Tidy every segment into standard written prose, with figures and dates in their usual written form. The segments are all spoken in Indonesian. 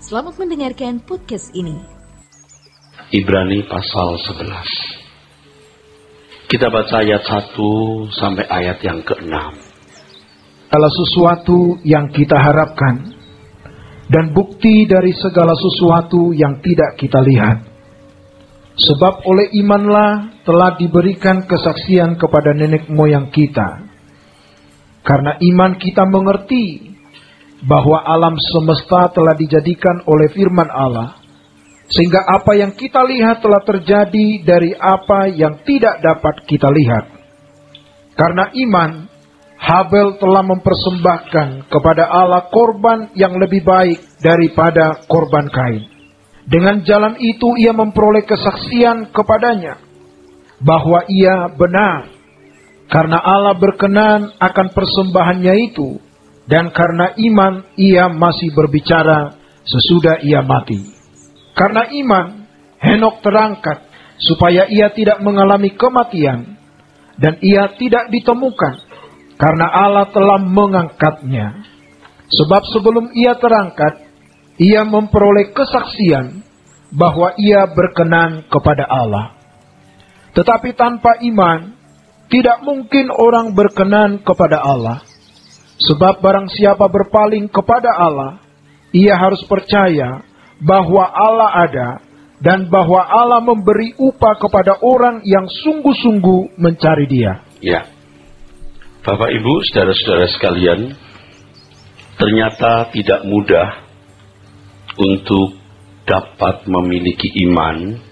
Selamat mendengarkan podcast ini. Ibrani pasal 11. Kita baca ayat 1 sampai ayat yang ke-6. Segala sesuatu yang kita harapkan dan bukti dari segala sesuatu yang tidak kita lihat. Sebab oleh imanlah telah diberikan kesaksian kepada nenek moyang kita. Karena iman kita mengerti bahwa alam semesta telah dijadikan oleh firman Allah, sehingga apa yang kita lihat telah terjadi dari apa yang tidak dapat kita lihat. Karena iman, Habel telah mempersembahkan kepada Allah korban yang lebih baik daripada korban Kain. Dengan jalan itu ia memperoleh kesaksian kepadanya bahwa ia benar, karena Allah berkenan akan persembahannya itu. Dan karena iman, ia masih berbicara sesudah ia mati. Karena iman, Henok terangkat, supaya ia tidak mengalami kematian. Dan ia tidak ditemukan, karena Allah telah mengangkatnya. Sebab sebelum ia terangkat, ia memperoleh kesaksian, bahwa ia berkenan kepada Allah. Tetapi tanpa iman, tidak mungkin orang berkenan kepada Allah. Sebab barang siapa berpaling kepada Allah, ia harus percaya bahwa Allah ada dan bahwa Allah memberi upah kepada orang yang sungguh-sungguh mencari Dia. Ya, Bapak Ibu, saudara-saudara sekalian, ternyata tidak mudah untuk dapat memiliki iman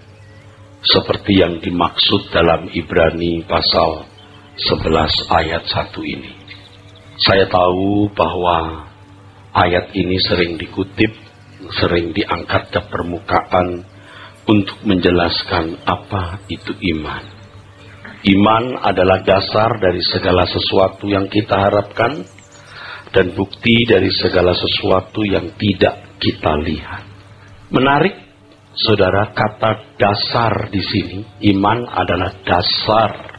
seperti yang dimaksud dalam Ibrani pasal 11 ayat 1 ini. Saya tahu bahwa ayat ini sering dikutip, sering diangkat ke permukaan untuk menjelaskan apa itu iman. Iman adalah dasar dari segala sesuatu yang kita harapkan dan bukti dari segala sesuatu yang tidak kita lihat. Menarik, saudara, kata dasar di sini, iman adalah dasar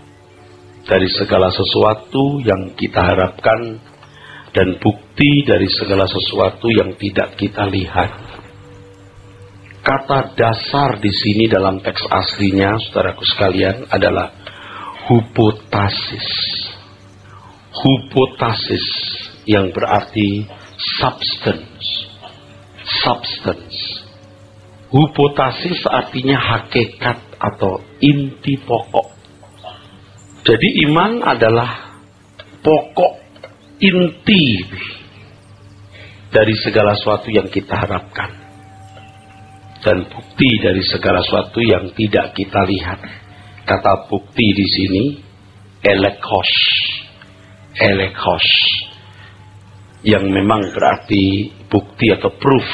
dari segala sesuatu yang kita harapkan dan bukti dari segala sesuatu yang tidak kita lihat. Kata dasar di sini dalam teks aslinya, saudaraku sekalian, adalah hupotasis. Hupotasis yang berarti substance. Substance. Hupotasis artinya hakikat atau inti pokok. Jadi iman adalah pokok inti dari segala sesuatu yang kita harapkan. Dan bukti dari segala sesuatu yang tidak kita lihat. Kata bukti di sini, elekos. Elekos. Yang memang berarti bukti atau proof.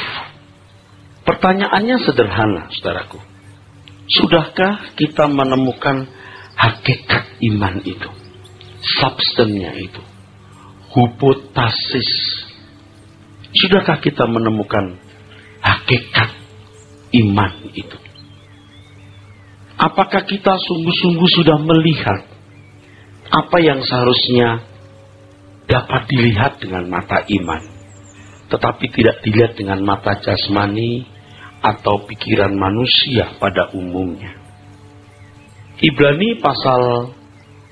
Pertanyaannya sederhana, saudaraku. Sudahkah kita menemukan hakikat iman itu, substannya itu, hupotasis? Sudahkah kita menemukan hakikat iman itu? Apakah kita sungguh-sungguh sudah melihat apa yang seharusnya dapat dilihat dengan mata iman, tetapi tidak dilihat dengan mata jasmani atau pikiran manusia pada umumnya? Ibrani pasal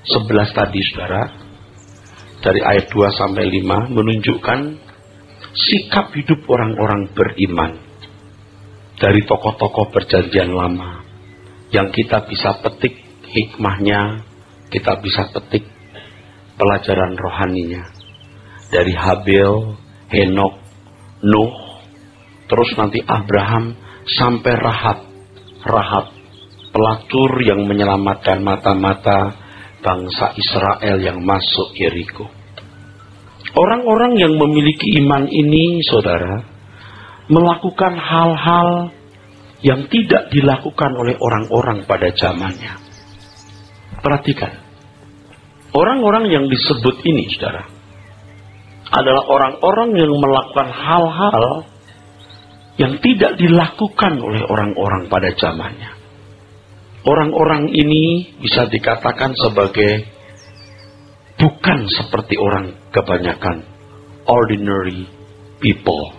11 tadi, saudara, dari ayat 2 sampai 5 menunjukkan sikap hidup orang-orang beriman dari tokoh-tokoh perjanjian lama yang kita bisa petik hikmahnya, kita bisa petik pelajaran rohaninya dari Habel, Henok, Nuh, terus nanti Abraham sampai Rahab, pelacur yang menyelamatkan mata-mata bangsa Israel yang masuk Yeriko. Orang-orang yang memiliki iman ini, saudara, melakukan hal-hal yang tidak dilakukan oleh orang-orang pada zamannya. Perhatikan, orang-orang yang disebut ini, saudara, adalah orang-orang yang melakukan hal-hal yang tidak dilakukan oleh orang-orang pada zamannya. Orang-orang ini bisa dikatakan sebagai bukan seperti orang kebanyakan, ordinary people.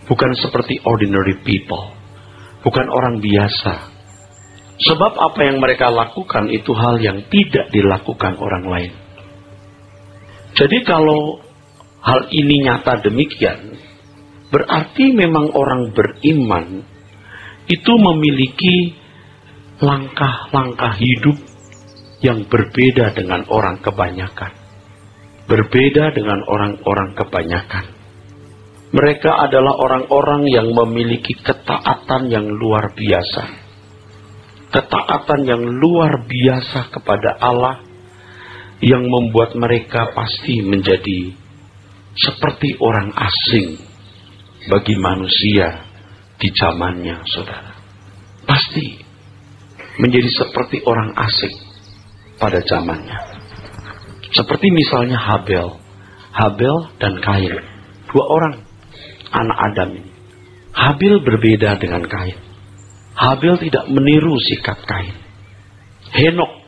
bukan seperti ordinary people, bukan orang biasa. Sebab apa yang mereka lakukan itu hal yang tidak dilakukan orang lain. Jadi kalau hal ini nyata demikian, berarti memang orang beriman itu memiliki langkah-langkah hidup yang berbeda dengan orang kebanyakan. Berbeda dengan orang-orang kebanyakan. Mereka adalah orang-orang yang memiliki ketaatan yang luar biasa. Ketaatan yang luar biasa kepada Allah yang membuat mereka pasti menjadi seperti orang asing bagi manusia di zamannya, saudara. Pasti menjadi seperti orang asing pada zamannya. Seperti misalnya Habel dan Kain. Dua orang anak Adam ini. Habel berbeda dengan Kain. Habel tidak meniru sikap Kain. Henok.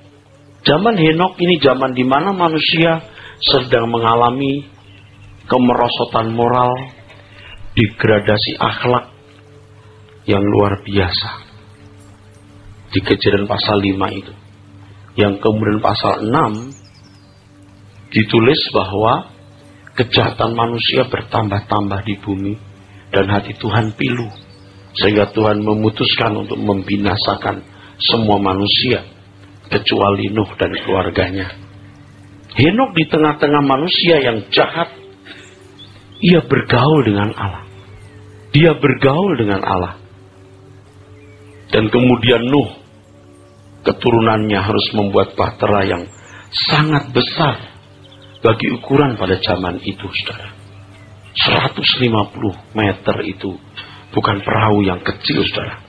Zaman Henok ini zaman di mana manusia sedang mengalami kemerosotan moral, degradasi akhlak yang luar biasa. Di Kejadian pasal 5 itu. Yang kemudian pasal 6 ditulis bahwa kejahatan manusia bertambah-tambah di bumi dan hati Tuhan pilu. Sehingga Tuhan memutuskan untuk membinasakan semua manusia kecuali Nuh dan keluarganya. Henok di tengah-tengah manusia yang jahat, ia bergaul dengan Allah. Dia bergaul dengan Allah. Dan kemudian Nuh, keturunannya harus membuat bahtera yang sangat besar bagi ukuran pada zaman itu, saudara. 150 meter itu bukan perahu yang kecil, saudara.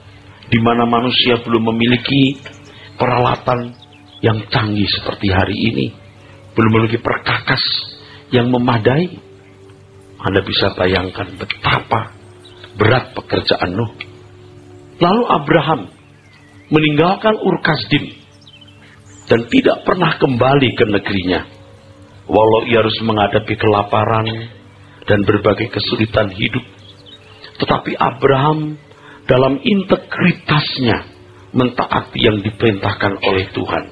Di mana manusia belum memiliki peralatan yang canggih seperti hari ini. Belum memiliki perkakas yang memadai. Anda bisa bayangkan betapa berat pekerjaan Nuh. Lalu Abraham meninggalkan Ur Kasdim dan tidak pernah kembali ke negerinya. Walau ia harus menghadapi kelaparan dan berbagai kesulitan hidup. Tetapi Abraham dalam integritasnya mentaati yang diperintahkan oleh Tuhan.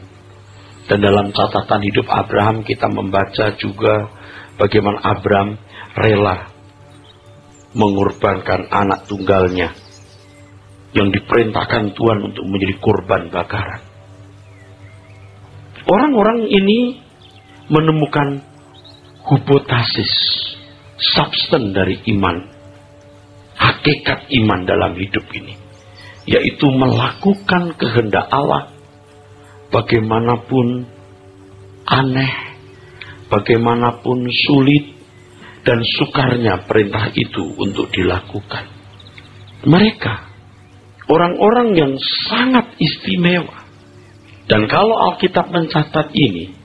Dan dalam catatan hidup Abraham kita membaca juga bagaimana Abraham rela mengorbankan anak tunggalnya yang diperintahkan Tuhan untuk menjadi korban bakaran. Orang-orang ini menemukan hipotesis, substan dari iman, hakikat iman dalam hidup ini, yaitu melakukan kehendak Allah bagaimanapun aneh, bagaimanapun sulit dan sukarnya perintah itu untuk dilakukan. Mereka orang-orang yang sangat istimewa. Dan kalau Alkitab mencatat ini,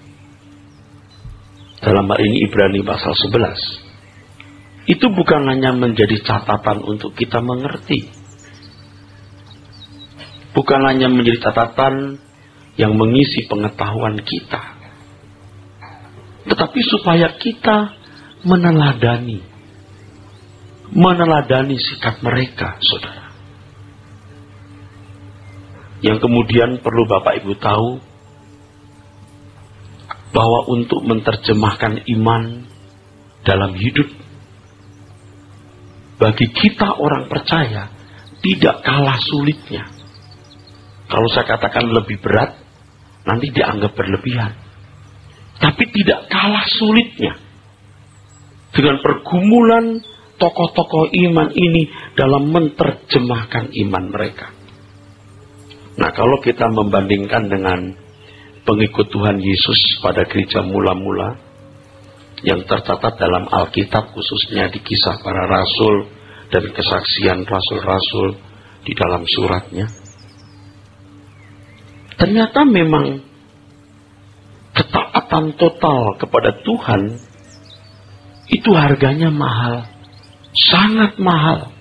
dalam hal ini Ibrani pasal 11, itu bukan hanya menjadi catatan untuk kita mengerti. Bukan hanya menjadi catatan yang mengisi pengetahuan kita. Tetapi supaya kita meneladani sikap mereka, saudara. Yang kemudian perlu Bapak Ibu tahu, bahwa untuk menerjemahkan iman dalam hidup bagi kita orang percaya tidak kalah sulitnya. Kalau saya katakan lebih berat, nanti dianggap berlebihan. Tapi tidak kalah sulitnya dengan pergumulan tokoh-tokoh iman ini dalam menerjemahkan iman mereka. Nah, kalau kita membandingkan dengan pengikut Tuhan Yesus pada gereja mula-mula yang tercatat dalam Alkitab, khususnya di Kisah Para Rasul dan kesaksian rasul-rasul di dalam suratnya, ternyata memang ketaatan total kepada Tuhan itu harganya mahal, sangat mahal.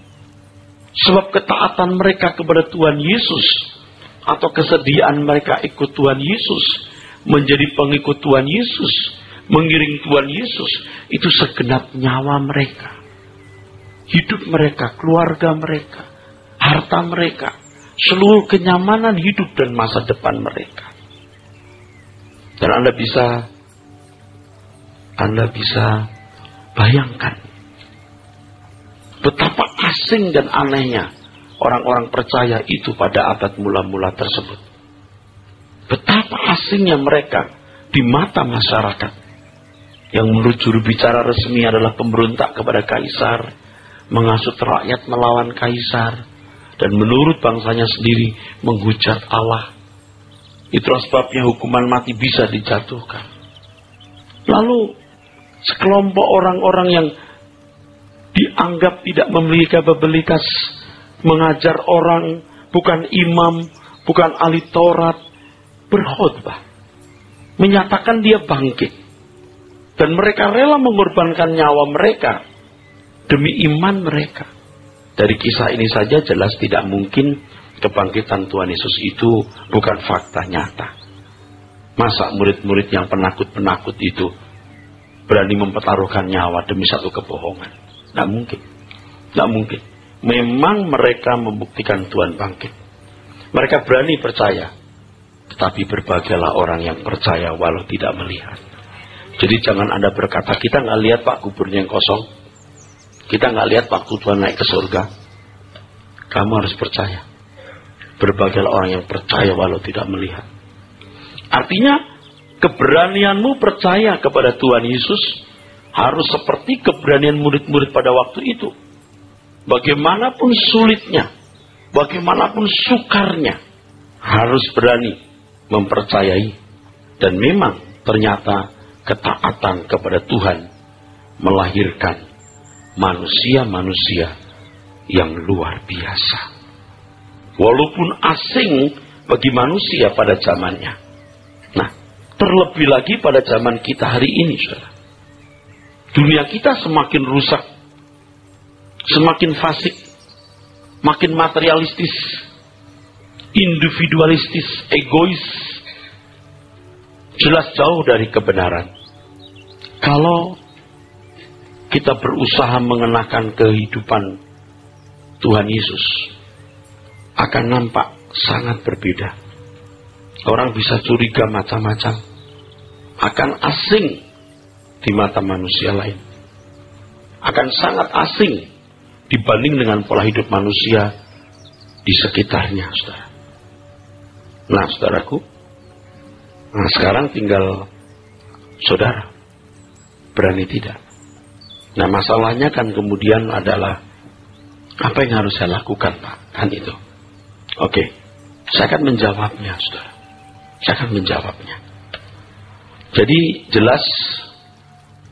Sebab ketaatan mereka kepada Tuhan Yesus atau kesediaan mereka ikut Tuhan Yesus, menjadi pengikut Tuhan Yesus, mengiring Tuhan Yesus, itu segenap nyawa mereka. hidup mereka, keluarga mereka, harta mereka, seluruh kenyamanan hidup dan masa depan mereka. Dan Anda bisa bayangkan betapa asing dan anehnya orang-orang percaya itu pada abad mula-mula tersebut. Betapa asingnya mereka di mata masyarakat yang menurut juru bicara resmi adalah pemberontak kepada kaisar, menghasut rakyat melawan kaisar, dan menurut bangsanya sendiri menghujat Allah. Itulah sebabnya hukuman mati bisa dijatuhkan. Lalu sekelompok orang-orang yang dianggap tidak memiliki kapabilitas mengajar orang, bukan imam, bukan ahli Taurat, berkhotbah, menyatakan dia bangkit. Dan mereka rela mengorbankan nyawa mereka demi iman mereka. Dari kisah ini saja jelas tidak mungkin kebangkitan Tuhan Yesus itu bukan fakta nyata. Masa murid-murid yang penakut-penakut itu berani mempertaruhkan nyawa demi satu kebohongan? Tidak mungkin. Tidak mungkin. Memang mereka membuktikan Tuhan bangkit. Mereka berani percaya. Tetapi berbagailah orang yang percaya walau tidak melihat. Jadi jangan Anda berkata, kita nggak lihat Pak kuburnya yang kosong. Kita nggak lihat waktu Tuhan naik ke surga. Kamu harus percaya. Berbagailah orang yang percaya walau tidak melihat. Artinya, keberanianmu percaya kepada Tuhan Yesus harus seperti keberanian murid-murid pada waktu itu. Bagaimanapun sulitnya, bagaimanapun sukarnya, harus berani mempercayai. Dan memang ternyata ketaatan kepada Tuhan melahirkan manusia-manusia yang luar biasa. Walaupun asing bagi manusia pada zamannya. Nah, terlebih lagi pada zaman kita hari ini, saudara. Dunia kita semakin rusak, semakin fasik, makin materialistis, individualistis, egois, jelas jauh dari kebenaran. Kalau kita berusaha mengenakan kehidupan Tuhan Yesus, akan nampak sangat berbeda. Orang bisa curiga macam-macam, akan asing di mata manusia lain, akan sangat asing dibanding dengan pola hidup manusia di sekitarnya, saudara. Nah, saudaraku, sekarang tinggal saudara berani tidak. Nah, masalahnya kan kemudian adalah apa yang harus saya lakukan, Pak? Kan itu. Oke, saya akan menjawabnya, saudara. Saya akan menjawabnya. Jadi jelas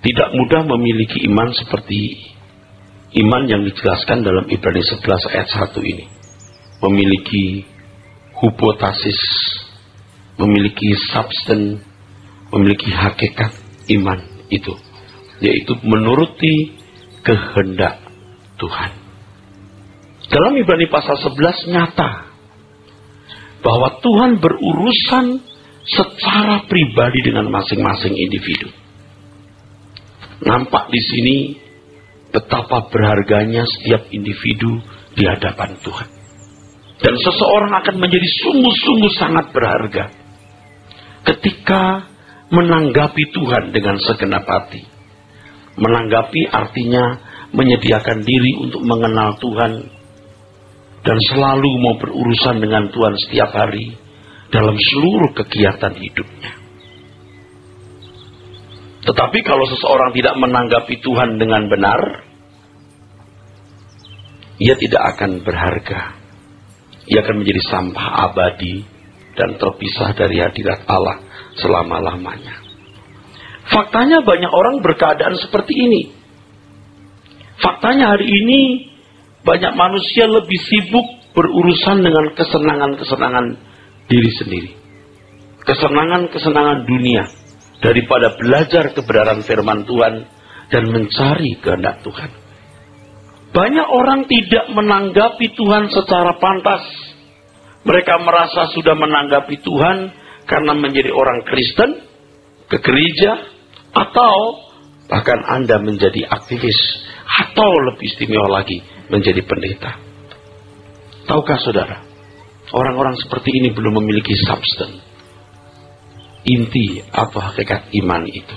tidak mudah memiliki iman seperti iman yang dijelaskan dalam Ibrani 11 ayat 1 ini. Memiliki hipotesis, memiliki substan, memiliki hakikat iman itu, yaitu menuruti kehendak Tuhan. Dalam Ibrani pasal 11 nyata bahwa Tuhan berurusan secara pribadi dengan masing-masing individu. Nampak di sini betapa berharganya setiap individu di hadapan Tuhan. Dan seseorang akan menjadi sungguh-sungguh sangat berharga ketika menanggapi Tuhan dengan segenap hati. Menanggapi artinya menyediakan diri untuk mengenal Tuhan dan selalu mau berurusan dengan Tuhan setiap hari dalam seluruh kegiatan hidupnya. Tetapi kalau seseorang tidak menanggapi Tuhan dengan benar, ia tidak akan berharga. Ia akan menjadi sampah abadi dan terpisah dari hadirat Allah selama-lamanya. Faktanya banyak orang berkeadaan seperti ini. Faktanya hari ini banyak manusia lebih sibuk berurusan dengan kesenangan-kesenangan diri sendiri. Kesenangan-kesenangan dunia daripada belajar kebenaran firman Tuhan dan mencari kehendak Tuhan. Banyak orang tidak menanggapi Tuhan secara pantas. Mereka merasa sudah menanggapi Tuhan karena menjadi orang Kristen, ke gereja, atau bahkan Anda menjadi aktivis atau lebih istimewa lagi menjadi pendeta. Tahukah saudara, orang-orang seperti ini belum memiliki substance, inti atau hakikat iman itu.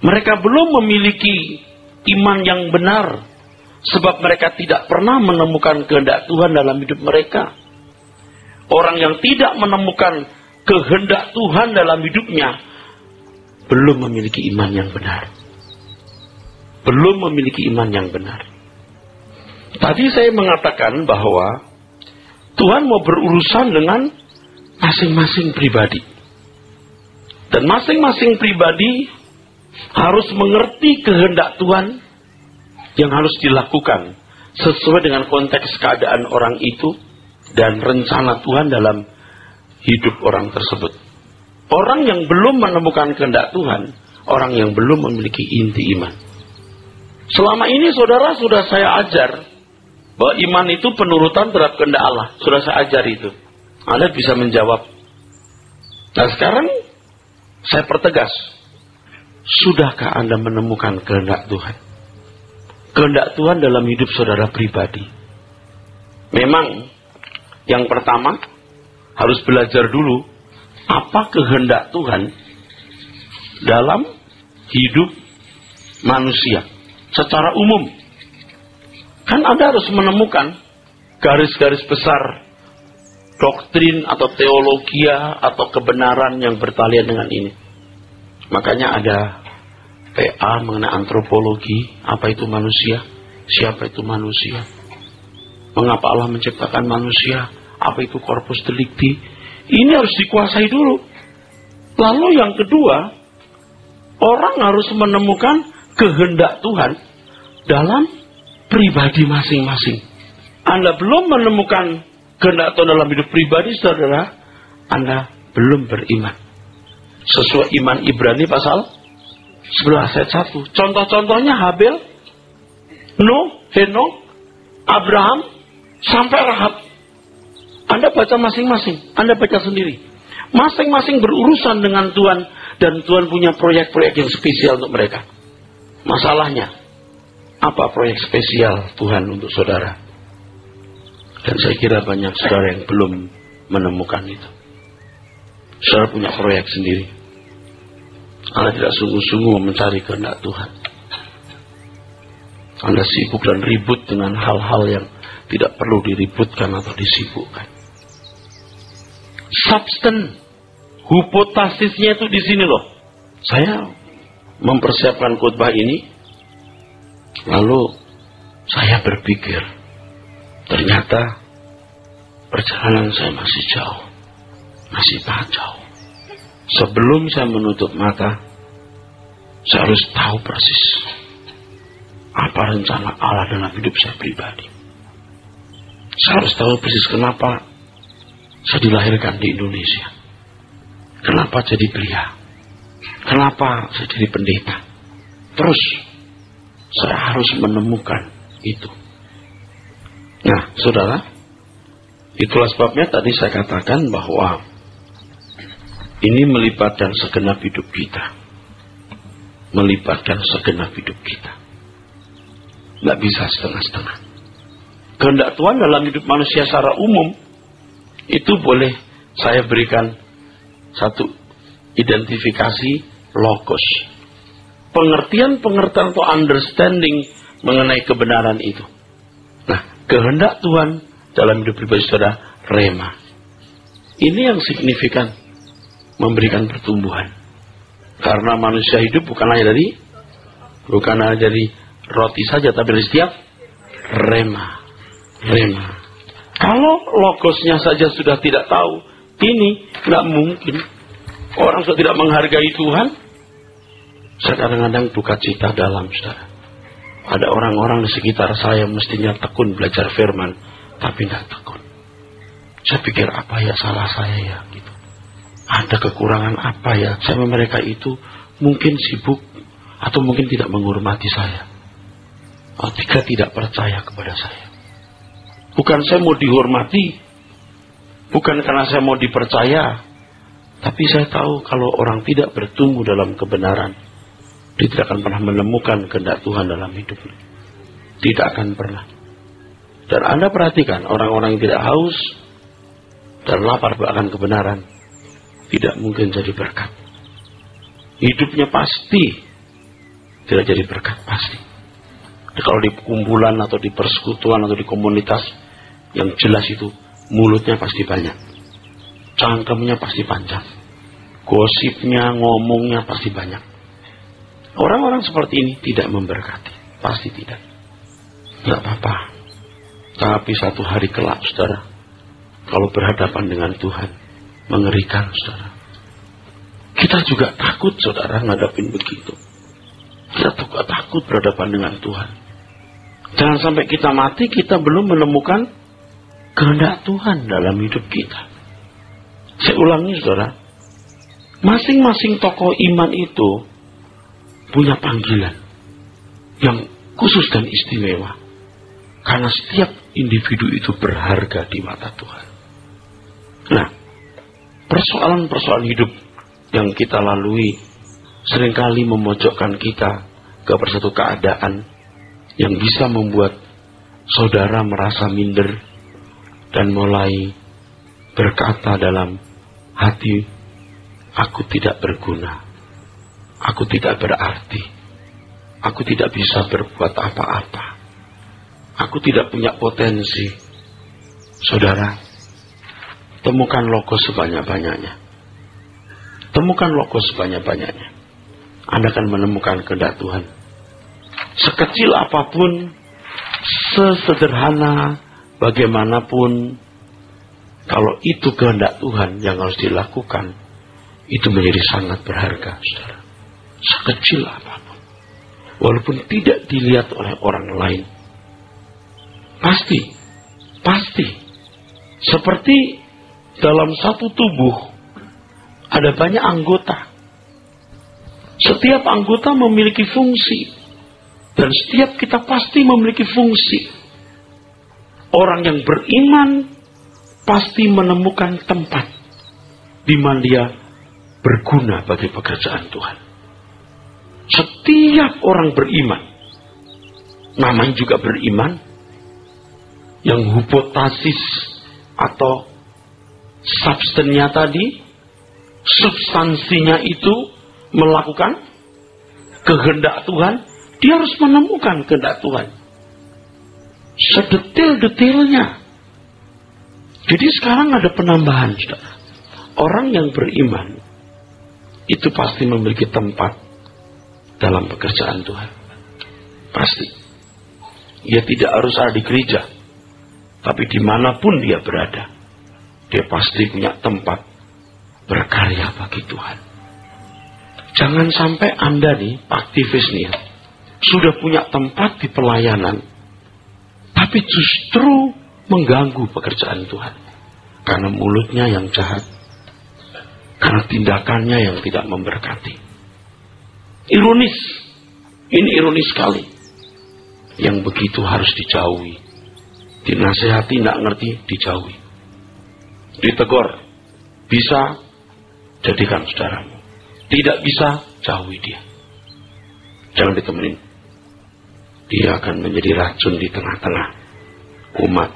Mereka belum memiliki iman yang benar, sebab mereka tidak pernah menemukan kehendak Tuhan dalam hidup mereka. Orang yang tidak menemukan kehendak Tuhan dalam hidupnya belum memiliki iman yang benar. Belum memiliki iman yang benar. Tadi saya mengatakan bahwa Tuhan mau berurusan dengan masing-masing pribadi. Dan masing-masing pribadi harus mengerti kehendak Tuhan yang harus dilakukan sesuai dengan konteks keadaan orang itu dan rencana Tuhan dalam hidup orang tersebut. Orang yang belum menemukan kehendak Tuhan, orang yang belum memiliki inti iman. Selama ini saudara sudah saya ajar bahwa iman itu penurutan terhadap kehendak Allah. Sudah saya ajar itu. Anda bisa menjawab. Nah sekarang saya pertegas. Sudahkah Anda menemukan kehendak Tuhan? Kehendak Tuhan dalam hidup saudara pribadi. Memang yang pertama harus belajar dulu apa kehendak Tuhan dalam hidup manusia secara umum. Kan Anda harus menemukan garis-garis besar doktrin atau teologia atau kebenaran yang bertalian dengan ini. Makanya ada PA mengenai antropologi, apa itu manusia, siapa itu manusia, mengapa Allah menciptakan manusia, apa itu corpus delicti. Ini harus dikuasai dulu. Lalu yang kedua, orang harus menemukan kehendak Tuhan dalam pribadi masing-masing. Anda belum menemukan kehendak Tuhan dalam hidup pribadi, saudara, Anda belum beriman. Sesuai iman Ibrani pasal 11 ayat 1. Contoh-contohnya Habel, Nuh, Henok, Abraham, sampai Rahab. Anda baca masing-masing, Anda baca sendiri. Masing-masing berurusan dengan Tuhan, dan Tuhan punya proyek-proyek yang spesial untuk mereka. Masalahnya, apa proyek spesial Tuhan untuk saudara? Dan saya kira banyak saudara yang belum menemukan itu. Saudara punya proyek sendiri. Anda tidak sungguh-sungguh mencari kehendak Tuhan. Anda sibuk dan ribut dengan hal-hal yang tidak perlu diributkan atau disibukkan. Substance, hipotasisnya itu di sini loh. Saya mempersiapkan khotbah ini, lalu saya berpikir, ternyata perjalanan saya masih jauh, masih sangat jauh. Sebelum saya menutup mata, saya harus tahu persis apa rencana Allah dalam hidup saya pribadi. Saya harus tahu persis kenapa saya dilahirkan di Indonesia. Kenapa jadi pria? Kenapa saya jadi pendeta? Terus saya harus menemukan itu. Nah, saudara, itulah sebabnya tadi saya katakan bahwa ini melibatkan segenap hidup kita. Melibatkan segenap hidup kita. Nggak bisa setengah-setengah. Kehendak Tuhan dalam hidup manusia secara umum itu boleh saya berikan satu identifikasi logos. Pengertian-pengertian atau understanding mengenai kebenaran itu. Nah, kehendak Tuhan dalam hidup pribadi saudara, rema. Ini yang signifikan memberikan pertumbuhan. Karena manusia hidup bukan hanya dari roti saja, tapi dari setiap rema. Kalau logosnya saja sudah tidak tahu, ini tidak mungkin. Orang sudah tidak menghargai Tuhan. Saya kadang-kadang duka cita dalam, saudara. Ada orang-orang di sekitar saya mestinya tekun belajar firman, tapi tidak tekun. Saya pikir apa ya salah saya ya, gitu. Ada kekurangan apa ya? Sama mereka itu mungkin sibuk atau mungkin tidak menghormati saya. Atau tidak percaya kepada saya. Bukan saya mau dihormati, bukan karena saya mau dipercaya, tapi saya tahu kalau orang tidak bertumbuh dalam kebenaran, dia tidak akan pernah menemukan kehendak Tuhan dalam hidupnya. Tidak akan pernah. Dan Anda perhatikan, orang-orang yang tidak haus dan lapar akan kebenaran, tidak mungkin jadi berkat. Hidupnya pasti tidak jadi berkat, pasti. Kalau di kumpulan atau di persekutuan atau di komunitas yang jelas itu, mulutnya pasti banyak, cangkemnya pasti panjang, gosipnya, ngomongnya pasti banyak. Orang-orang seperti ini tidak memberkati, pasti tidak. Tidak apa-apa. Tapi satu hari kelak, saudara, kalau berhadapan dengan Tuhan, mengerikan, saudara. Kita juga takut, saudara, ngadapin begitu. Kita juga takut berhadapan dengan Tuhan. Jangan sampai kita mati, kita belum menemukan kehendak Tuhan dalam hidup kita. Saya ulangi, saudara. Masing-masing tokoh iman itu punya panggilan yang khusus dan istimewa. Karena setiap individu itu berharga di mata Tuhan. Nah, persoalan-persoalan hidup yang kita lalui seringkali memojokkan kita ke satu keadaan yang bisa membuat saudara merasa minder dan mulai berkata dalam hati, aku tidak berguna, aku tidak berarti, aku tidak bisa berbuat apa-apa, aku tidak punya potensi. Saudara, temukan logos sebanyak-banyaknya. Temukan logos sebanyak-banyaknya. Anda akan menemukan kehendak Tuhan. Sekecil apapun, sesederhana bagaimanapun, kalau itu kehendak Tuhan yang harus dilakukan, itu menjadi sangat berharga, saudara. Sekecil apapun. Walaupun tidak dilihat oleh orang lain. Pasti. Seperti dalam satu tubuh, ada banyak anggota. Setiap anggota memiliki fungsi. Dan setiap kita pasti memiliki fungsi. Orang yang beriman pasti menemukan tempat di mana dia berguna bagi pekerjaan Tuhan. Setiap orang beriman, namanya juga beriman, yang hipotesis atau substansinya tadi, substansinya itu melakukan kehendak Tuhan, dia harus menemukan kehendak Tuhan. Sedetil-detilnya. Jadi sekarang ada penambahan, saudara. Orang yang beriman itu pasti memiliki tempat dalam pekerjaan Tuhan. Pasti. Dia tidak harus ada di gereja, tapi dimanapun dia berada, dia pasti punya tempat berkarya bagi Tuhan. Jangan sampai Anda nih, aktivis nih, sudah punya tempat di pelayanan, tapi justru mengganggu pekerjaan Tuhan. Karena mulutnya yang jahat, karena tindakannya yang tidak memberkati. Ironis, ini ironis sekali. Yang begitu harus dijauhi. Dinasehati, tidak ngerti, dijauhi. Ditegur, bisa, jadikan saudaramu. Tidak bisa, jauhi dia. Jangan ditemenin. Dia akan menjadi racun di tengah-tengah umat,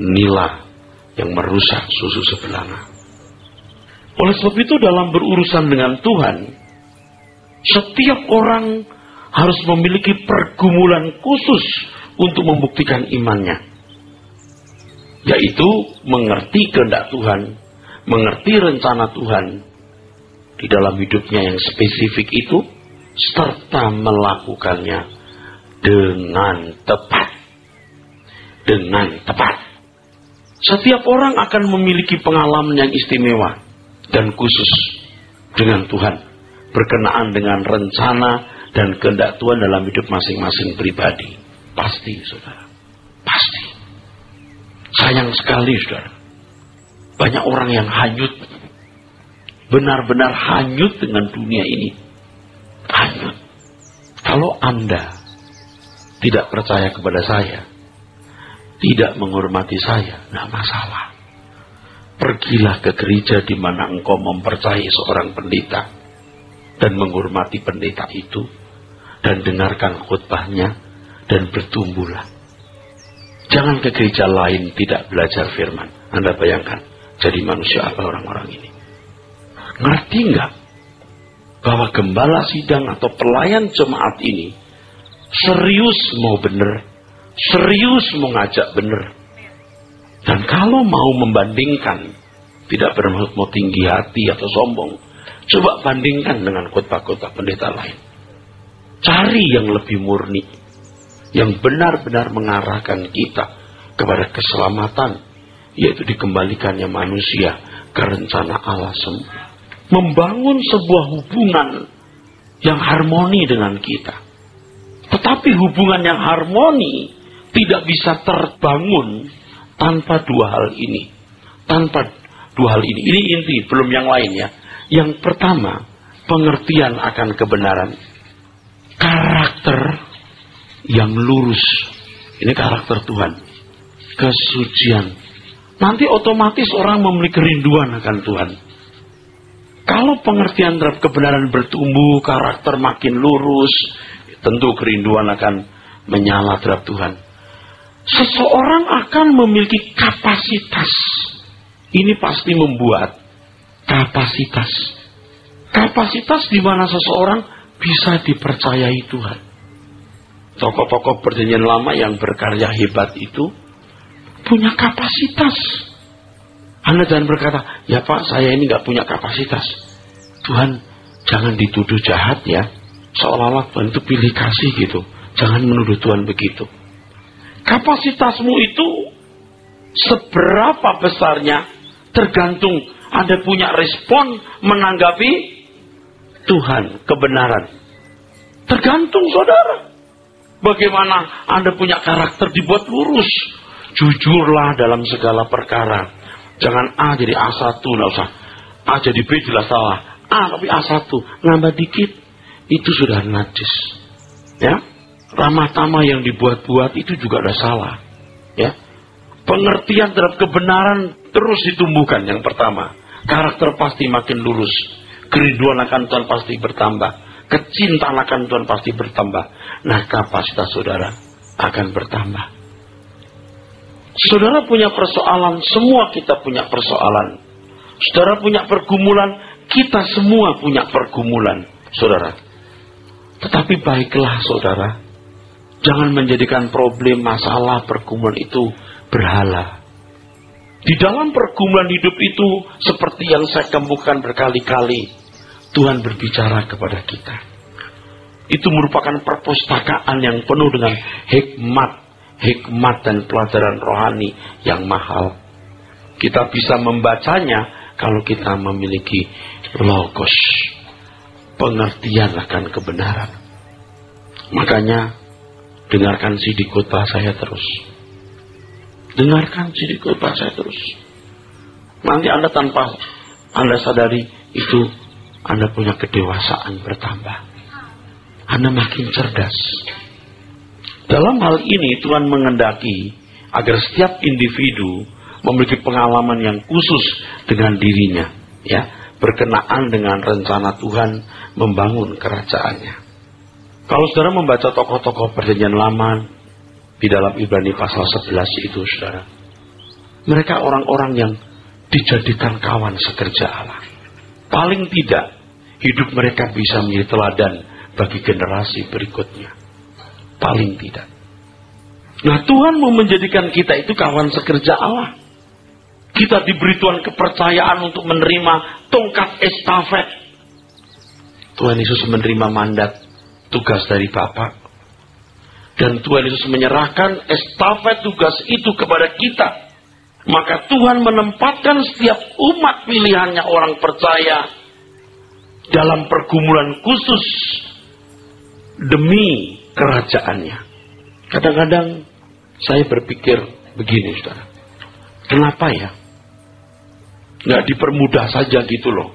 nila yang merusak susu sebelanga. Oleh sebab itu dalam berurusan dengan Tuhan, setiap orang harus memiliki pergumulan khusus untuk membuktikan imannya. Yaitu mengerti kehendak Tuhan, mengerti rencana Tuhan di dalam hidupnya yang spesifik itu, serta melakukannya dengan tepat. Dengan tepat. Setiap orang akan memiliki pengalaman yang istimewa dan khusus dengan Tuhan, berkenaan dengan rencana dan kehendak Tuhan dalam hidup masing-masing pribadi. Pasti, saudara. Pasti. Sayang sekali, saudara. Banyak orang yang hanyut. Benar-benar hanyut dengan dunia ini. Hanyut. Kalau Anda tidak percaya kepada saya, tidak menghormati saya, tidak masalah. Pergilah ke gereja di mana engkau mempercayai seorang pendeta. dan menghormati pendeta itu, dan dengarkan khotbahnya, dan bertumbuhlah. Jangan ke gereja lain tidak belajar firman. Anda bayangkan, jadi manusia apa orang-orang ini? Ngerti nggak bahwa gembala sidang atau pelayan jemaat ini serius mau bener, serius mau ngajak bener. Dan kalau mau membandingkan, tidak bermaksud mau tinggi hati atau sombong, coba bandingkan dengan khotbah-khotbah pendeta lain. Cari yang lebih murni, yang benar-benar mengarahkan kita kepada keselamatan, yaitu dikembalikannya manusia ke rencana Allah semula. Membangun sebuah hubungan yang harmoni dengan kita. Tetapi hubungan yang harmoni tidak bisa terbangun tanpa dua hal ini. Tanpa dua hal ini. Ini inti, belum yang lain ya. Yang pertama, pengertian akan kebenaran. Karakter yang lurus. Ini karakter Tuhan. Kesucian. Nanti otomatis orang memiliki kerinduan akan Tuhan. Kalau pengertian terhadap kebenaran bertumbuh, karakter makin lurus, tentu kerinduan akan menyala terhadap Tuhan. Seseorang akan memiliki kapasitas. Ini pasti membuat kapasitas. Kapasitas di mana seseorang bisa dipercayai Tuhan. Tokoh-tokoh perjanjian lama yang berkarya hebat itu punya kapasitas. Anda jangan berkata, ya Pak, saya ini gak punya kapasitas. Tuhan, jangan dituduh jahat ya. Seolah-olah Tuhan itu pilih kasih gitu. Jangan menuduh Tuhan begitu. Kapasitasmu itu seberapa besarnya tergantung Anda punya respon menanggapi Tuhan, kebenaran. Tergantung saudara. Bagaimana Anda punya karakter dibuat lurus. Jujurlah dalam segala perkara. Jangan A jadi A1, nggak usah. A jadi B jelas salah. A tapi A1, nambah dikit, itu sudah najis. Ya, ramah tamah yang dibuat-buat itu juga ada salah. Ya, pengertian terhadap kebenaran terus ditumbuhkan. Yang pertama, karakter pasti makin lurus. Kerinduan akan Tuhan pasti bertambah. Kecintaan akan Tuhan pasti bertambah. Nah, kapasitas saudara akan bertambah. Saudara punya persoalan, semua kita punya persoalan. Saudara punya pergumulan, kita semua punya pergumulan, saudara. Tetapi baiklah saudara, jangan menjadikan problem, masalah, pergumulan itu berhala. Di dalam pergumulan hidup itu, seperti yang saya kemukakan berkali-kali, Tuhan berbicara kepada kita. Itu merupakan perpustakaan yang penuh dengan hikmat dan pelajaran rohani yang mahal. Kita bisa membacanya kalau kita memiliki logos, pengertian akan kebenaran. Makanya dengarkan CD khotbah saya terus. Dengarkan CD khotbah saya terus. Nanti Anda tanpa Anda sadari itu, Anda punya kedewasaan bertambah. Anda makin cerdas. Dalam hal ini Tuhan mengendaki agar setiap individu memiliki pengalaman yang khusus dengan dirinya, ya, berkenaan dengan rencana Tuhan membangun kerajaannya. Kalau saudara membaca tokoh-tokoh perjanjian lama di dalam Ibrani pasal 11 itu, saudara, mereka orang-orang yang dijadikan kawan sekerja Allah. Paling tidak hidup mereka bisa menjadi teladan bagi generasi berikutnya. Paling tidak. Nah, Tuhan mau menjadikan kita itu kawan sekerja Allah. Kita diberi Tuhan kepercayaan untuk menerima tongkat estafet. Tuhan Yesus menerima mandat tugas dari Bapa. Dan Tuhan Yesus menyerahkan estafet tugas itu kepada kita. Maka Tuhan menempatkan setiap umat pilihannya, orang percaya, dalam pergumulan khusus demi kerajaannya. Kadang-kadang saya berpikir begini, saudara. Kenapa ya? Nggak dipermudah saja gitu loh.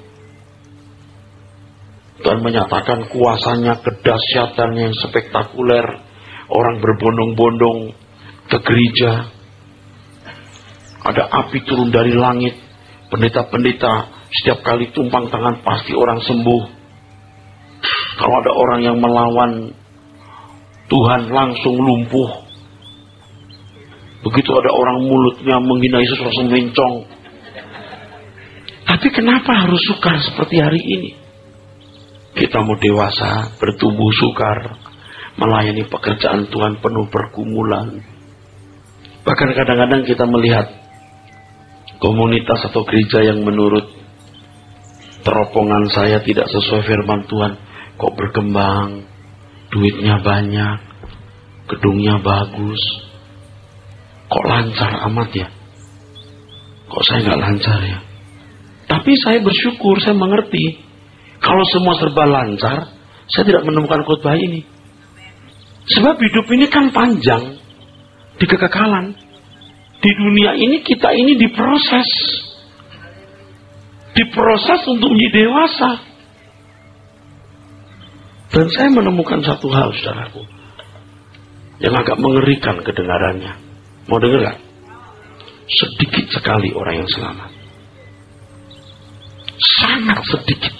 Tuhan menyatakan kuasanya, kedahsyatannya yang spektakuler. Orang berbondong-bondong ke gereja. Ada api turun dari langit. Pendeta-pendeta setiap kali tumpang tangan pasti orang sembuh. Kalau ada orang yang melawan Tuhan langsung lumpuh. Begitu ada orang mulutnya menghina Yesus langsung mencong. Tapi kenapa harus sukar seperti hari ini? Kita mau dewasa, bertumbuh sukar, melayani pekerjaan Tuhan penuh pergumulan. Bahkan kadang-kadang kita melihat komunitas atau gereja yang menurut teropongan saya tidak sesuai firman Tuhan, kok berkembang, duitnya banyak, gedungnya bagus, kok lancar amat ya? Kok saya nggak lancar ya? Tapi saya bersyukur, saya mengerti. Kalau semua serba lancar, saya tidak menemukan khotbah ini. Sebab hidup ini kan panjang, di kekekalan. Di dunia ini kita ini diproses. Diproses untuk menjadi dewasa. Dan saya menemukan satu hal, saudaraku, yang agak mengerikan kedengarannya. Mau dengar gak? Sedikit sekali orang yang selamat. Sangat sedikit.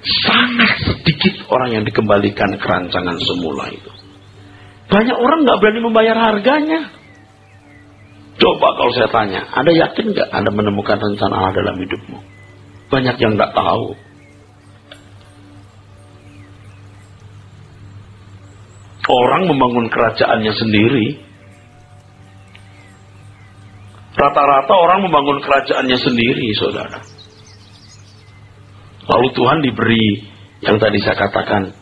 Sangat sedikit orang yang dikembalikan ke rancangan semula itu. Banyak orang gak berani membayar harganya. Coba kalau saya tanya, Anda yakin gak Anda menemukan rencana Allah dalam hidupmu? Banyak yang gak tahu. Orang membangun kerajaannya sendiri. Rata-rata orang membangun kerajaannya sendiri, saudara. Lalu Tuhan diberi yang tadi saya katakan,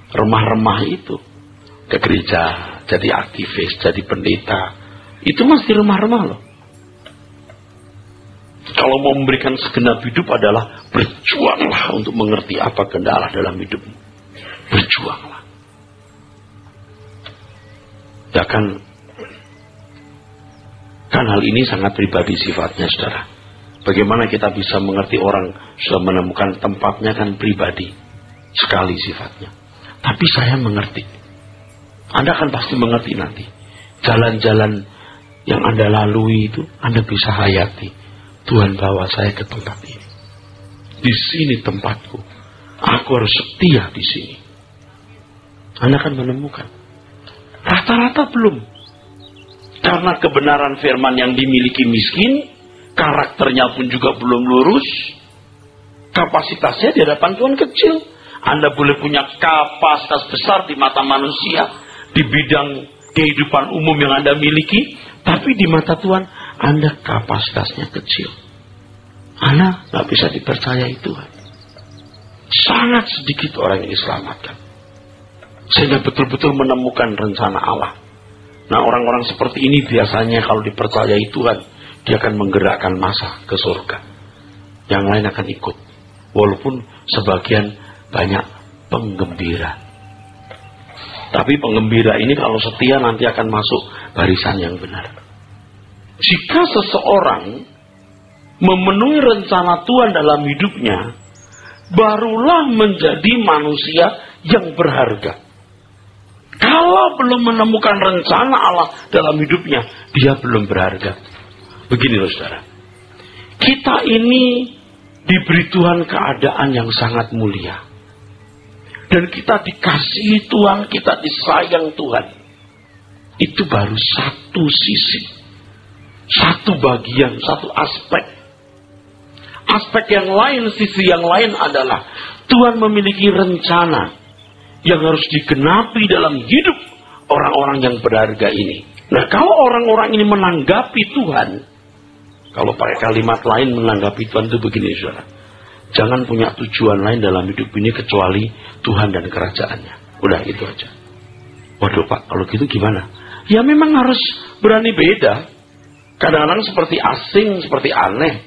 remah-remah itu ke gereja, jadi aktivis, jadi pendeta. Itu masih remah-remah loh. Kalau mau memberikan segenap hidup adalah berjuanglah untuk mengerti apa kehendak Allah dalam hidupmu. Berjuanglah. Ya kan hal ini sangat pribadi sifatnya, saudara. Bagaimana kita bisa mengerti orang sudah menemukan tempatnya kan pribadi sekali sifatnya. Tapi saya mengerti. Anda akan pasti mengerti nanti. Jalan-jalan yang Anda lalui itu Anda bisa hayati. Tuhan bawa saya ke tempat ini. Di sini tempatku. Aku harus setia di sini. Anda akan menemukan. Rata-rata belum. Karena kebenaran firman yang dimiliki miskin, karakternya pun juga belum lurus, kapasitasnya di hadapan Tuhan kecil. Anda boleh punya kapasitas besar di mata manusia, di bidang kehidupan umum yang Anda miliki, tapi di mata Tuhan, Anda kapasitasnya kecil. Anda nggak bisa dipercayai Tuhan. Sangat sedikit orang yang diselamatkan. Sehingga betul-betul menemukan rencana Allah. Nah, orang-orang seperti ini biasanya kalau dipercayai Tuhan, dia akan menggerakkan massa ke surga. Yang lain akan ikut. Walaupun sebagian banyak penggembira. Tapi penggembira ini kalau setia nanti akan masuk barisan yang benar. Jika seseorang memenuhi rencana Tuhan dalam hidupnya, barulah menjadi manusia yang berharga. Kalau belum menemukan rencana Allah dalam hidupnya, dia belum berharga. Begini loh saudara. Kita ini diberi Tuhan keadaan yang sangat mulia. Dan kita dikasihi Tuhan, kita disayang Tuhan. Itu baru satu sisi. Satu bagian, satu aspek. Aspek yang lain, sisi yang lain adalah Tuhan memiliki rencana yang harus digenapi dalam hidup orang-orang yang berharga ini. Nah, kalau orang-orang ini menanggapi Tuhan, kalau pakai kalimat lain menanggapi Tuhan itu begini, saudara. Jangan punya tujuan lain dalam hidup ini kecuali Tuhan dan kerajaannya. Udah, itu aja. Waduh Pak, kalau gitu gimana? Ya memang harus berani beda. Kadang-kadang seperti asing, seperti aneh.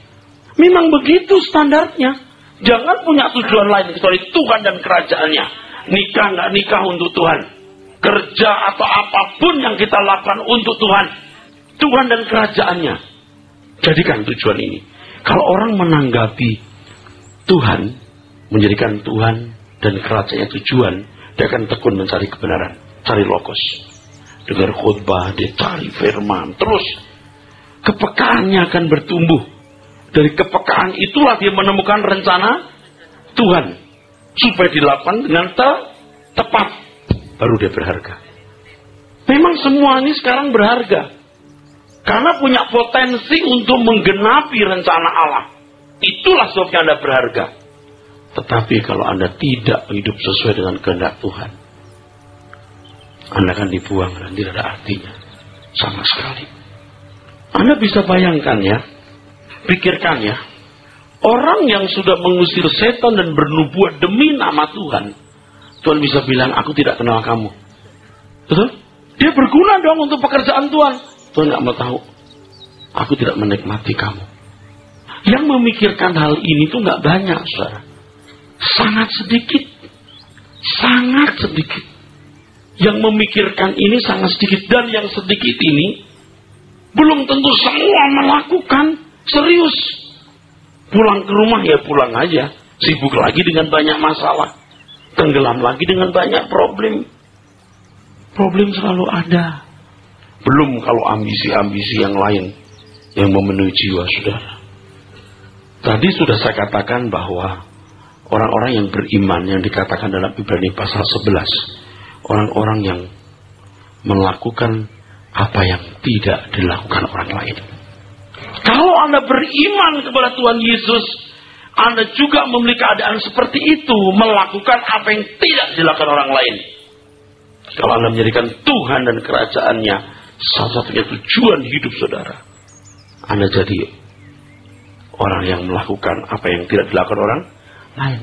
Memang begitu standarnya. Jangan punya tujuan lain kecuali Tuhan dan kerajaannya. Nikah nggak nikah untuk Tuhan. Kerja atau apapun yang kita lakukan untuk Tuhan. Tuhan dan kerajaannya. Jadikan tujuan ini. Kalau orang menanggapi Tuhan, menjadikan Tuhan dan kerajaannya tujuan, dia akan tekun mencari kebenaran. Cari logos. Dengar khotbah, dia cari firman. Terus kepekaannya akan bertumbuh. Dari kepekaan itulah dia menemukan rencana Tuhan. supaya dilakukan dengan tepat, baru dia berharga. Memang semua ini sekarang berharga, karena punya potensi untuk menggenapi rencana Allah. Itulah sebabnya Anda berharga. Tetapi kalau Anda tidak hidup sesuai dengan kehendak Tuhan, Anda akan dibuang dan tidak ada artinya sama sekali. Anda bisa bayangkan ya, pikirkan ya, orang yang sudah mengusir setan dan bernubuat demi nama Tuhan, Tuhan bisa bilang, aku tidak kenal kamu. Betul? Dia berguna dong untuk pekerjaan Tuhan. Tuhan gak mau tahu, aku tidak menikmati kamu. Yang memikirkan hal ini tuh gak banyak, saudara. Sangat sedikit. Sangat sedikit. Yang memikirkan ini sangat sedikit. Dan yang sedikit ini belum tentu semua melakukan serius. Pulang ke rumah ya pulang aja. Sibuk lagi dengan banyak masalah. Tenggelam lagi dengan banyak problem. Problem selalu ada. Belum kalau ambisi-ambisi yang lain yang memenuhi jiwa saudara. Tadi sudah saya katakan bahwa orang-orang yang beriman yang dikatakan dalam Ibrani pasal 11. Orang-orang yang melakukan apa yang tidak dilakukan orang lain. Kalau Anda beriman kepada Tuhan Yesus, Anda juga memiliki keadaan seperti itu, melakukan apa yang tidak dilakukan orang lain. Kalau Anda menjadikan Tuhan dan kerajaannya satu-satunya tujuan hidup saudara, Anda jadi orang yang melakukan apa yang tidak dilakukan orang lain.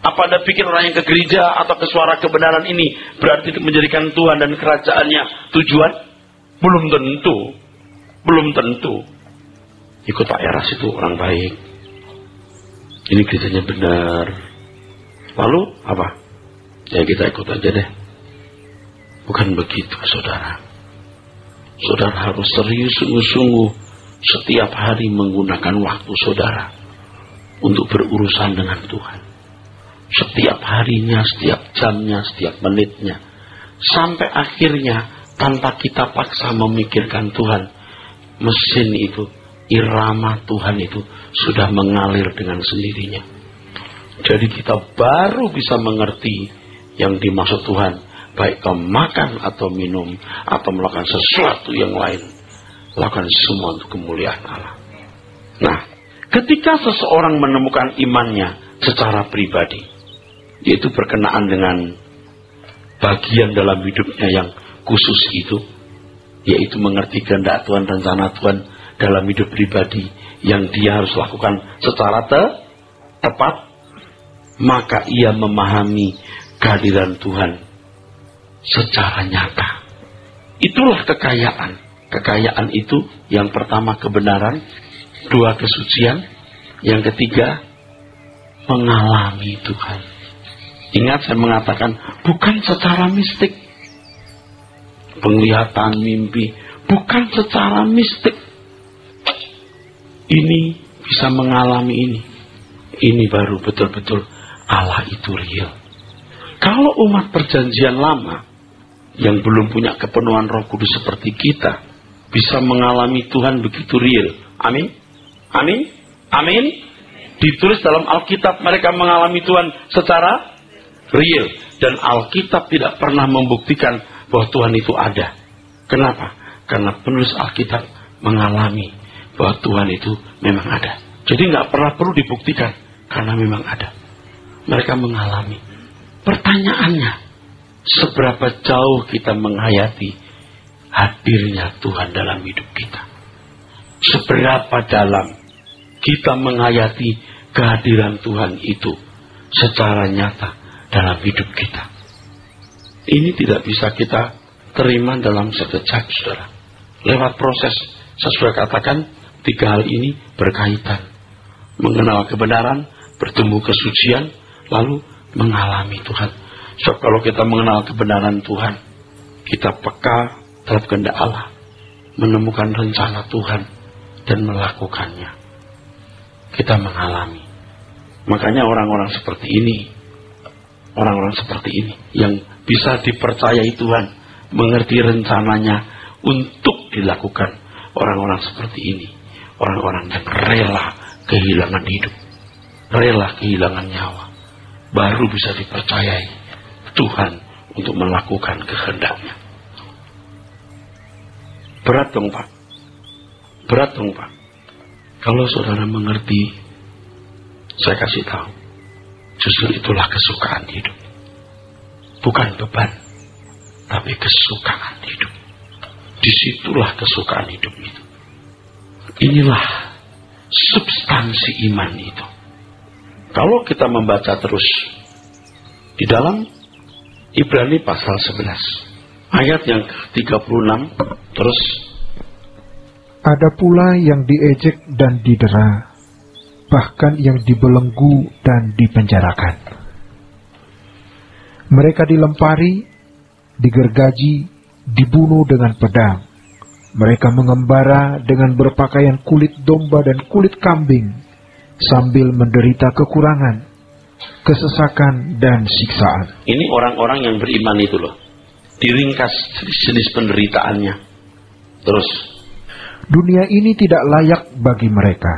Apa Anda pikir orang yang ke gereja atau ke suara kebenaran ini berarti menjadikan Tuhan dan kerajaannya tujuan? Belum tentu. Belum tentu. Ikut Pak Eras itu orang baik. Ini gerejanya benar. Lalu apa? Ya kita ikut aja deh. Bukan begitu saudara. Saudara harus serius sungguh-sungguh setiap hari menggunakan waktu saudara untuk berurusan dengan Tuhan. Setiap harinya, setiap jamnya, setiap menitnya. Sampai akhirnya tanpa kita paksa memikirkan Tuhan, mesin itu, irama Tuhan itu sudah mengalir dengan sendirinya. Jadi kita baru bisa mengerti yang dimaksud Tuhan, baik kau makan atau minum atau melakukan sesuatu yang lain, lakukan semua untuk kemuliaan Allah. Nah, ketika seseorang menemukan imannya secara pribadi, yaitu berkenaan dengan bagian dalam hidupnya yang khusus itu, yaitu mengerti kehendak Tuhan dan rencana Tuhan dalam hidup pribadi yang dia harus lakukan secara tepat, maka ia memahami kehadiran Tuhan secara nyata. Itulah kekayaan. Kekayaan itu yang pertama kebenaran, dua kesucian, yang ketiga mengalami Tuhan. Ingat saya mengatakan bukan secara mistik. Penglihatan mimpi bukan secara mistik. Ini bisa mengalami ini. Ini baru betul-betul Allah itu real. Kalau umat perjanjian lama yang belum punya kepenuhan Roh Kudus seperti kita bisa mengalami Tuhan begitu real. Amin. Amin. Amin. Ditulis dalam Alkitab mereka mengalami Tuhan secara real. Dan Alkitab tidak pernah membuktikan bahwa Tuhan itu ada. Kenapa? Karena penulis Alkitab mengalami bahwa Tuhan itu memang ada. Jadi nggak pernah perlu dibuktikan karena memang ada. Mereka mengalami. Pertanyaannya, seberapa jauh kita menghayati hadirnya Tuhan dalam hidup kita? Seberapa dalam kita menghayati kehadiran Tuhan itu secara nyata dalam hidup kita? Ini tidak bisa kita terima dalam sekejap, saudara. Lewat proses, saya sudah katakan, tiga hal ini berkaitan. Mengenal kebenaran, bertumbuh kesucian, lalu mengalami Tuhan. Sebab kalau kita mengenal kebenaran Tuhan, kita peka terhadap kehendak Allah, menemukan rencana Tuhan, dan melakukannya. Kita mengalami. Makanya orang-orang seperti ini, yang bisa dipercayai Tuhan, mengerti rencananya untuk dilakukan. Orang-orang seperti ini, orang-orang yang rela kehilangan hidup, rela kehilangan nyawa, baru bisa dipercayai Tuhan untuk melakukan kehendaknya. Berat dong Pak. Berat dong Pak. Kalau saudara mengerti, saya kasih tahu, justru itulah kesukaan hidup. Bukan beban, tapi kesukaan hidup. Disitulah kesukaan hidup itu. Inilah substansi iman itu. Kalau kita membaca terus di dalam Ibrani pasal 11 ayat yang ke-36 terus, ada pula yang diejek dan didera, bahkan yang dibelenggu dan dipenjarakan. Mereka dilempari, digergaji, dibunuh dengan pedang. Mereka mengembara dengan berpakaian kulit domba dan kulit kambing, sambil menderita kekurangan, kesesakan, dan siksaan. Ini orang-orang yang beriman itu loh. Diringkas jenis penderitaannya. Terus, dunia ini tidak layak bagi mereka.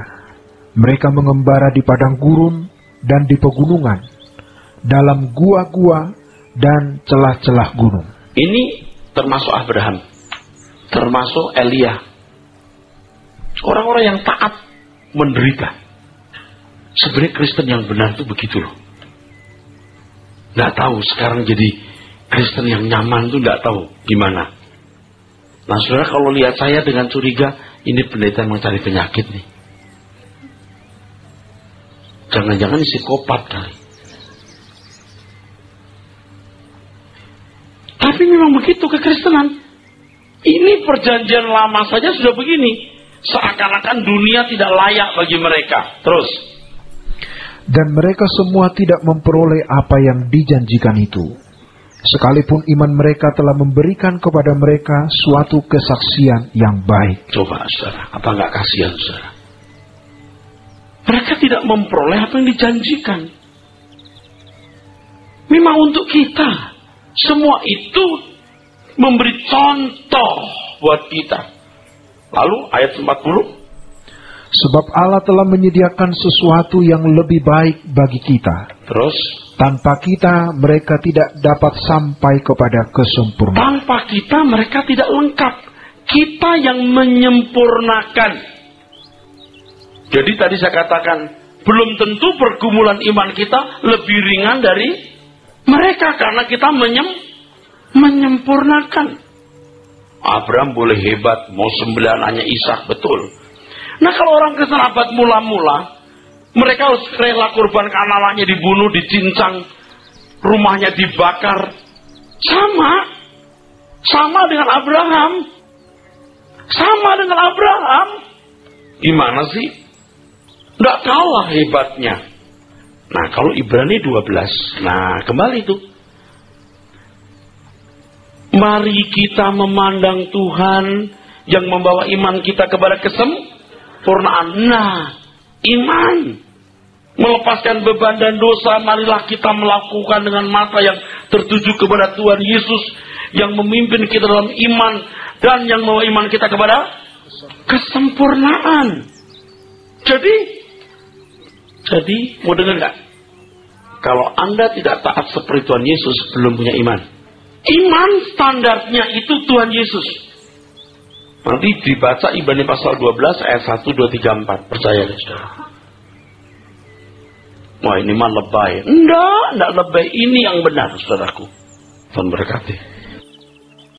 Mereka mengembara di padang gurun dan di pegunungan, dalam gua-gua dan celah-celah gunung. Ini termasuk Abraham, termasuk Elia. Orang-orang yang taat menderita. Sebenarnya Kristen yang benar itu begitu loh. Nggak tahu sekarang jadi Kristen yang nyaman itu nggak tahu gimana. Nah saudara, kalau lihat saya dengan curiga, ini pendeta yang mencari penyakit nih. Jangan-jangan psikopat kali. Tapi memang begitu kekristenan. Ini perjanjian lama saja sudah begini. Seakan-akan dunia tidak layak bagi mereka. Terus. Dan mereka semua tidak memperoleh apa yang dijanjikan itu, sekalipun iman mereka telah memberikan kepada mereka suatu kesaksian yang baik. Coba saudara, apa nggak kasihan saudara? Mereka tidak memperoleh apa yang dijanjikan. Memang untuk kita, semua itu memberi contoh buat kita. Lalu ayat 40. Sebab Allah telah menyediakan sesuatu yang lebih baik bagi kita. Terus, tanpa kita mereka tidak dapat sampai kepada kesempurnaan. Tanpa kita mereka tidak lengkap. Kita yang menyempurnakan. Jadi tadi saya katakan, belum tentu pergumulan iman kita lebih ringan dari mereka, karena kita menyempurnakan. Abraham boleh hebat, mau sembelih anaknya Ishak, betul. Nah kalau orang Kristen abad mula-mula, mereka harus rela kurbankan anaknya dibunuh, dicincang, rumahnya dibakar. Sama dengan Abraham. Sama dengan Abraham. Gimana sih? Nggak kalah hebatnya. Nah kalau Ibrani 12, nah kembali itu. Mari kita memandang Tuhan yang membawa iman kita kepada kesempurnaan. Nah, iman melepaskan beban dan dosa, marilah kita melakukan dengan mata yang tertuju kepada Tuhan Yesus yang memimpin kita dalam iman dan yang membawa iman kita kepada kesempurnaan. Jadi mau dengar nggak? Kalau Anda tidak taat seperti Tuhan Yesus, belum punya iman. Iman standarnya itu Tuhan Yesus. Nanti dibaca Ibrani pasal 12 ayat 1, 2, 3, 4. Percaya deh saudara. Wah ini mah lebay. Enggak lebay. Ini yang benar saudaraku. Tuhan berkati.